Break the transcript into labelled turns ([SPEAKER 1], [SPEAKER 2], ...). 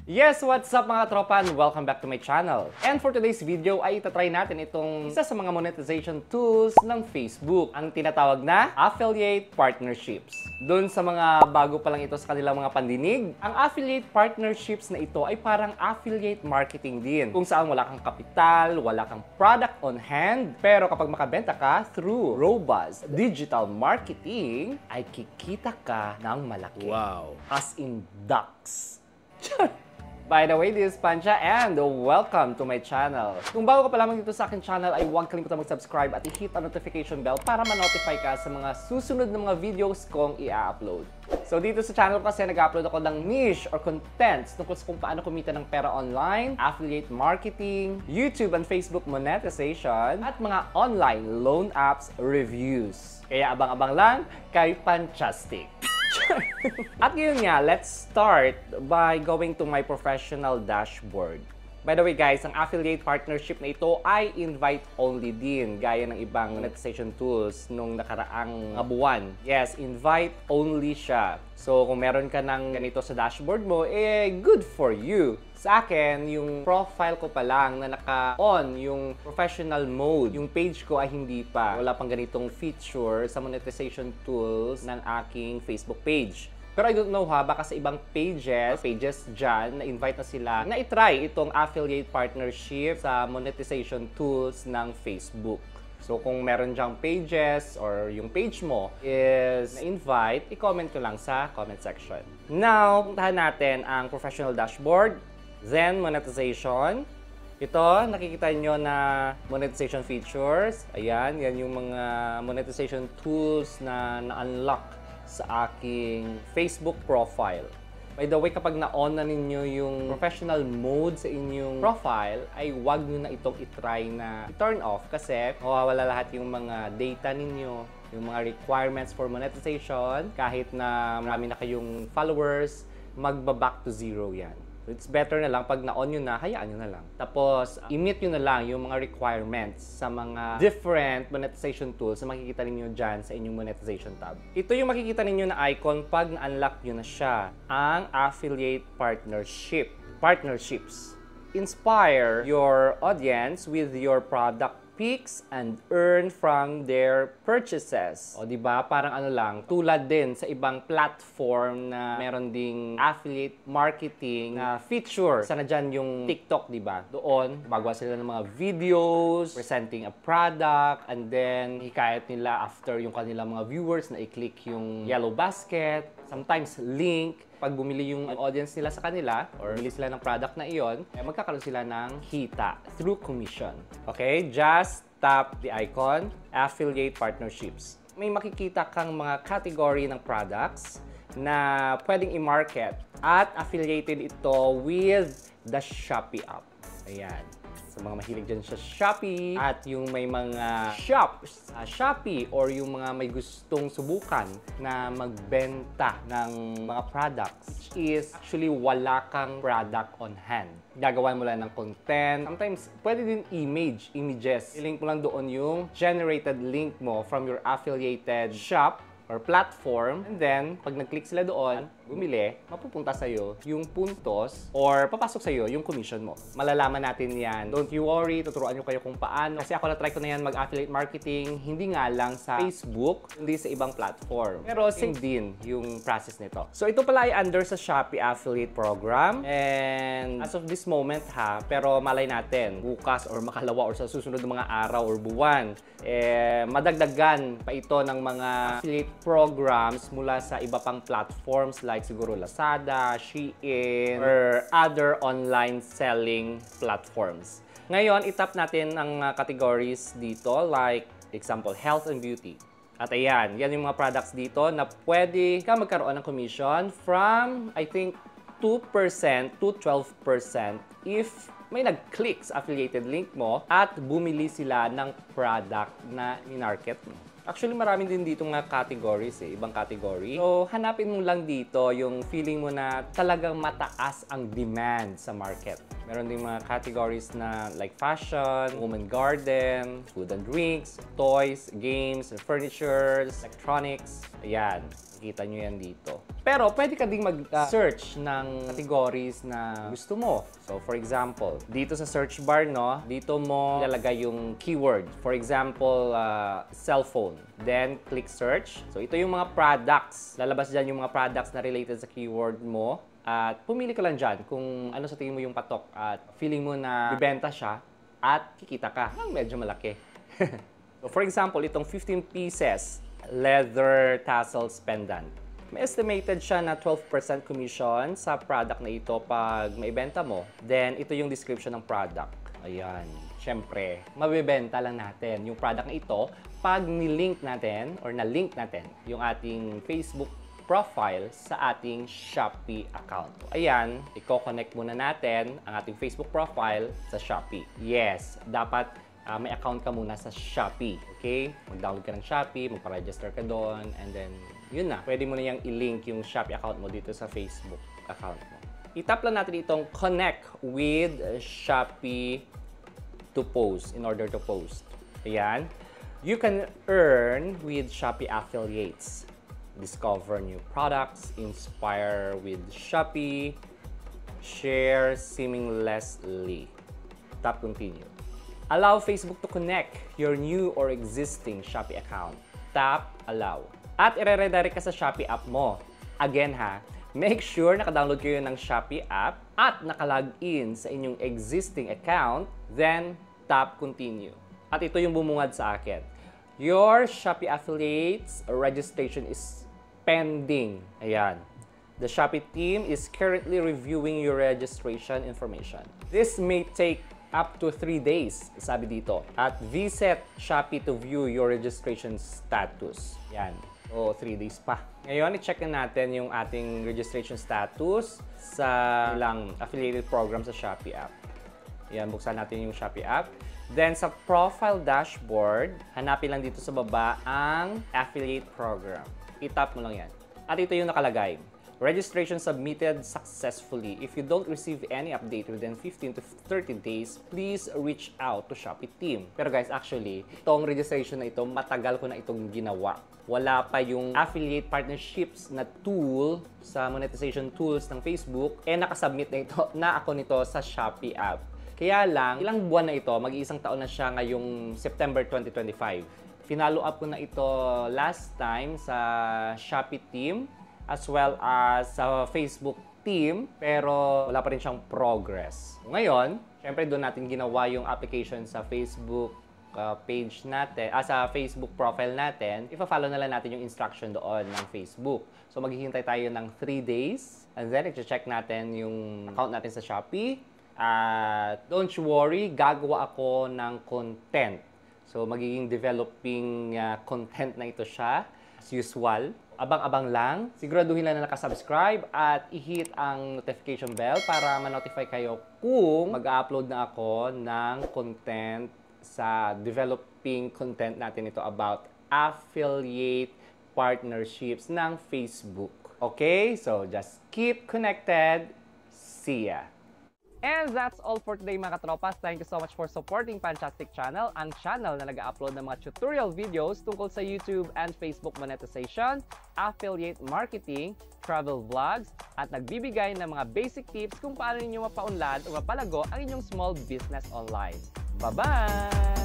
[SPEAKER 1] Yes, what's up mga tropa and welcome back to my channel. And for today's video ay itatry natin itong isa sa mga monetization tools ng Facebook, ang tinatawag na Affiliate Partnerships. Doon sa mga bago pa lang ito sa kanilang mga pandinig, ang Affiliate Partnerships na ito ay parang affiliate marketing din, kung saan wala kang kapital, wala kang product on hand, pero kapag makabenta ka through robust digital marketing, ay kikita ka ng malaki.
[SPEAKER 2] Wow.
[SPEAKER 1] As in ducks. By the way, this is Pancha and welcome to my channel. Kung bago ka pa lamang dito sa aking channel ay huwag kalimutan mag-subscribe at i-hit ang notification bell para ma-notify ka sa mga susunod na mga videos kong i-upload. So dito sa channel kasi nag-upload ako ng niche or contents tungkol sa kung paano kumita ng pera online, affiliate marketing, YouTube and Facebook monetization, at mga online loan apps reviews. Kaya abang-abang lang kay Panchastic. At ngayon nga, let's start by going to my professional dashboard. By the way guys, ang affiliate partnership na ito ay invite-only din, gaya ng ibang monetization tools nung nakaraang buwan. Yes, invite-only siya. So kung meron ka ng ganito sa dashboard mo, good for you. Sa akin, yung profile ko pa lang na naka-on yung professional mode, yung page ko ay hindi pa. Wala pang ganitong feature sa monetization tools ng aking Facebook page. Pero I don't know ha, baka sa ibang pages dyan, na-invite na sila na itry itong affiliate partnership sa monetization tools ng Facebook. So kung meron dyang pages or yung page mo is na-invite, i-comment ko lang sa comment section. Now, puntahan natin ang professional dashboard, then monetization. Ito, nakikita nyo na monetization features. Ayan, yan yung mga monetization tools na na-unlock sa aking Facebook profile. By the way, kapag na-on na ninyo yung professional mode sa inyong profile, ay huwag nyo na itong itry na i-turn off kasi mawawala lahat yung mga data ninyo, yung mga requirements for monetization. Kahit na marami na kayong followers, magba-back to zero yan. So it's better na lang pag na-on nyo na, hayaan nyo na lang. Tapos, i-meet nyo na lang yung mga requirements sa mga different monetization tools na makikita ninyo dyan sa inyong monetization tab. Ito yung makikita ninyo na icon pag na-unlock nyo na siya, ang Affiliate Partnerships. Inspire your audience with your product picks and earn from their purchases. O diba, parang ano lang, tulad din sa ibang platform na meron ding affiliate marketing na feature. Sana dyan yung TikTok, diba? Doon, gumagawa sila ng mga videos, presenting a product, and then hikayat nila after yung kanilang mga viewers na i-click yung yellow basket, sometimes link. Pag bumili yung audience nila sa kanila or bumili sila ng product na iyon, magkakaroon sila ng kita through commission. Okay? Just tap the icon, Affiliate Partnerships. May makikita kang mga category ng products na pwedeng i-market at affiliated ito with the Shopee app. Ayan. Sa mga mahilig dyan sa Shopee at yung may mga shops sa Shopee or yung mga may gustong subukan na magbenta ng mga products, which is actually wala kang product on hand. Gagawan mo lang ng content. Sometimes, pwede din images. I-link mo lang doon yung generated link mo from your affiliated shop or platform, and then, pag nag-click sila doon, bumili, mapupunta sa'yo yung puntos or papasok sa'yo yung commission mo. Malalaman natin yan. Don't you worry, tuturuan nyo kayo kung paano. Kasi ako na-try ko na yan mag-affiliate marketing, hindi nga lang sa Facebook, hindi sa ibang platform. Pero same din yung process nito. So ito pala ay under sa Shopee Affiliate Program. And as of this moment ha, pero malay natin, bukas or makalawa or sa susunod ng mga araw or buwan, madagdagan pa ito ng mga affiliate programs mula sa iba pang platforms like siguro Lazada, Shein, or other online selling platforms. Ngayon, itap natin ang categories dito like example, health and beauty. At ayan, yan yung mga products dito na pwede ka magkaroon ng commission from, I think, 2% to 12% if may nag-click sa affiliated link mo at bumili sila ng product na minarket mo. Actually, marami din dito nga categories ibang category. So, hanapin mo lang dito yung feeling mo na talagang mataas ang demand sa market. Meron din mga categories na like fashion, home and garden, food and drinks, toys, games, furniture, electronics. Ayan. Kita nyo yan dito. Pero pwede ka ding mag-search ng categories na gusto mo. So for example, dito sa search bar, no, dito mo ilalagay yung keyword. For example, cellphone. Then click search. So ito yung mga products. Lalabas dyan yung mga products na related sa keyword mo. At pumili ka lang dyan kung ano sa tingin mo yung patok at feeling mo na bibenta siya at kikita ka. Medyo malaki. So for example, itong 15 pieces leather tassels pendant. May estimated siya na 12% commission sa product na ito pag maibenta mo. Then, ito yung description ng product. Ayan. Siyempre, mabibenta lang natin yung product na ito pag nilink natin or na-link natin yung ating Facebook profile sa ating Shopee account. Ayan, i-connect muna natin ang ating Facebook profile sa Shopee. Yes, dapat may account ka muna sa Shopee, okay? Mag-download ka ng Shopee, magpa-register ka doon, and then, yun na. Pwede mo na yung i-link yung Shopee account mo dito sa Facebook account mo. I-tap lang natin itong connect with Shopee to post, in order to post. Ayan. You can earn with Shopee affiliates. Discover new products, inspire with Shopee, share seamlessly. Tap continue. Allow Facebook to connect your new or existing Shopee account. Tap Allow. At i-redirect ka sa Shopee app mo. Again ha, make sure naka-download kayo ng Shopee app at naka-login sa inyong existing account, then tap Continue. At ito yung bumungad sa akin. Your Shopee affiliates registration is pending. Ayan. The Shopee team is currently reviewing your registration information. This may take up to 3 days, sabi dito. At visit Shopee to view your registration status. Yan. O, 3 days pa. Ngayon, i-check na natin yung ating registration status sa ilang affiliated program sa Shopee app. Yan, buksan natin yung Shopee app. Then, sa profile dashboard, hanapin lang dito sa baba ang affiliate program. I-tap mo lang yan. At ito yung nakalagay. Registration submitted successfully. If you don't receive any update within 15 to 30 days, please reach out to Shopee team. Pero guys, actually, itong registration na ito, matagal ko na itong ginawa. Wala pa yung affiliate partnerships na tool sa monetization tools ng Facebook, nakasubmit na ito na ako nito sa Shopee app. Kaya lang, ilang buwan na ito, mag-iisang taon na siya ngayong September 2025. Finalo up ko na ito last time sa Shopee team, as well as sa Facebook team, pero wala pa rin siyang progress. Ngayon, syempre doon natin ginawa yung application sa Facebook page natin, sa Facebook profile natin. Ipa-follow na lang natin yung instruction doon ng Facebook. So maghihintay tayo ng 3 days, and then i-check natin yung account natin sa Shopee. Don't worry, gagawa ako ng content. So magiging developing content na ito siya, as usual. Abang-abang lang. Siguraduhin lang na nakasubscribe at i-hit ang notification bell para ma-notify kayo kung mag-upload na ako ng content sa developing content natin ito about affiliate partnerships ng Facebook. Okay? So, just keep connected. See ya! And that's all for today mga katropas. Thank you so much for supporting Fantastic Channel, ang channel na nag-upload ng mga tutorial videos tungkol sa YouTube and Facebook monetization, affiliate marketing, travel vlogs, at nagbibigay ng mga basic tips kung paano ninyo mapaunlad o mapalago ang inyong small business online. Bye-bye!